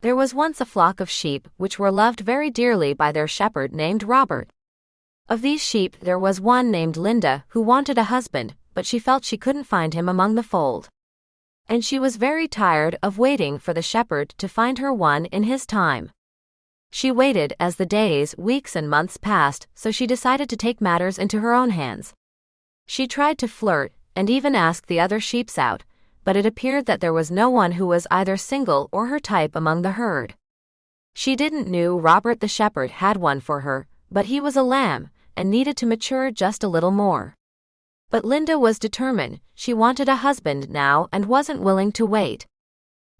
There was once a flock of sheep which were loved very dearly by their shepherd named Robert. Of these sheep there was one named Linda who wanted a husband, but she felt she couldn't find him among the fold. And she was very tired of waiting for the shepherd to find her one in his time. She waited as the days, weeks and months passed, so she decided to take matters into her own hands. She tried to flirt, and even asked the other sheeps out, but it appeared that there was no one who was either single or her type among the herd. She didn't knew Robert the shepherd had one for her, but he was a lamb, and needed to mature just a little more. But Linda was determined. She wanted a husband now and wasn't willing to wait.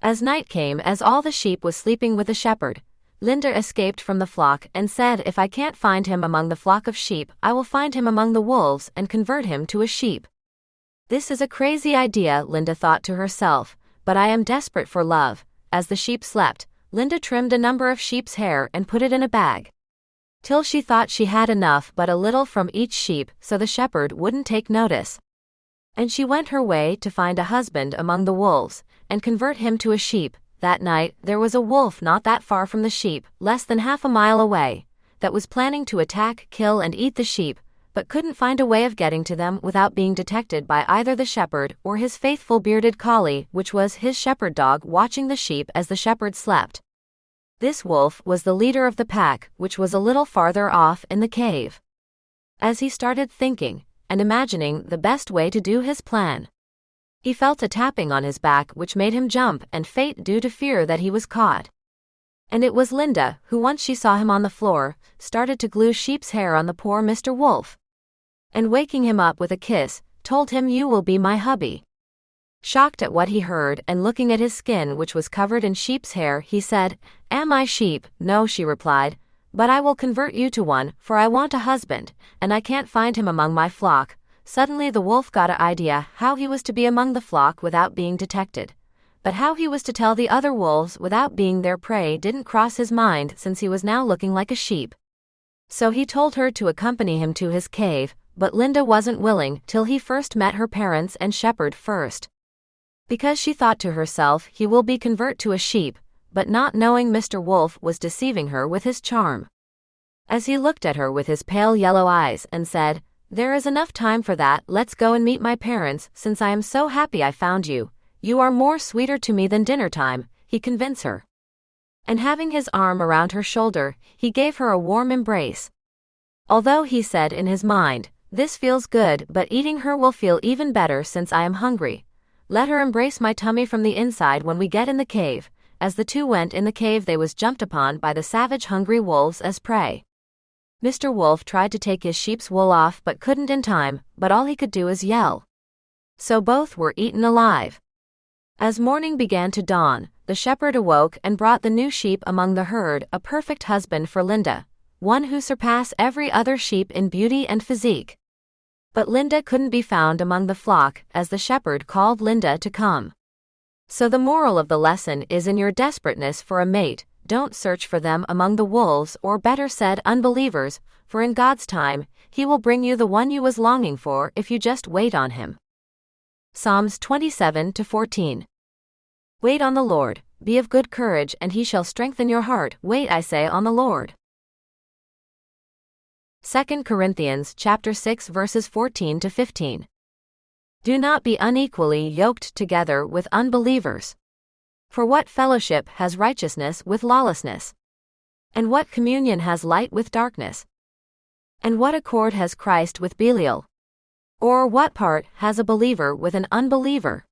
As night came, as all the sheep was sleeping with the shepherd, Linda escaped from the flock and said, "If I can't find him among the flock of sheep, I will find him among the wolves and convert him to a sheep." This is a crazy idea, Linda thought to herself, but I am desperate for love. As the sheep slept, Linda trimmed a number of sheep's hair and put it in a bag, till she thought she had enough but a little from each sheep so the shepherd wouldn't take notice. And she went her way to find a husband among the wolves, and convert him to a sheep. That night there was a wolf not that far from the sheep, less than half a mile away, that was planning to attack, kill and eat the sheep, but couldn't find a way of getting to them without being detected by either the shepherd or his faithful bearded collie, which was his shepherd dog, watching the sheep as the shepherd slept. This wolf was the leader of the pack, which was a little farther off in the cave. As he started thinking and imagining the best way to do his plan, he felt a tapping on his back which made him jump and faint due to fear that he was caught. And it was Linda, who once she saw him on the floor, started to glue sheep's hair on the poor Mr. Wolf, and waking him up with a kiss, told him, "You will be my hubby." Shocked at what he heard and looking at his skin which was covered in sheep's hair, he said, "Am I sheep?" "No," she replied, "but I will convert you to one, for I want a husband, and I can't find him among my flock." Suddenly the wolf got an idea how he was to be among the flock without being detected. But how he was to tell the other wolves without being their prey didn't cross his mind, since he was now looking like a sheep. So he told her to accompany him to his cave, but Linda wasn't willing till he first met her parents and shepherd first, because she thought to herself, he will be convert to a sheep, but not knowing Mr. Wolf was deceiving her with his charm. As he looked at her with his pale yellow eyes and said, "There is enough time for that, let's go and meet my parents, since I am so happy I found you. You are more sweeter to me than dinner time," he convinced her. And having his arm around her shoulder, he gave her a warm embrace. Although he said in his mind, "This feels good, but eating her will feel even better since I am hungry. Let her embrace my tummy from the inside when we get in the cave." As the two went in the cave, they was jumped upon by the savage hungry wolves as prey. Mr. Wolf tried to take his sheep's wool off but couldn't in time, but all he could do is yell. So both were eaten alive. As morning began to dawn, the shepherd awoke and brought the new sheep among the herd, a perfect husband for Linda, one who surpassed every other sheep in beauty and physique. But Linda couldn't be found among the flock, as the shepherd called Linda to come. So the moral of the lesson is, in your desperateness for a mate, don't search for them among the wolves, or better said, unbelievers, for in God's time, He will bring you the one you was longing for if you just wait on Him. Psalms 27-14. Wait on the Lord, be of good courage, and He shall strengthen your heart. Wait, I say, on the Lord. 2 Corinthians chapter 6 verses 14-15. Do not be unequally yoked together with unbelievers. For what fellowship has righteousness with lawlessness? And what communion has light with darkness? And what accord has Christ with Belial? Or what part has a believer with an unbeliever?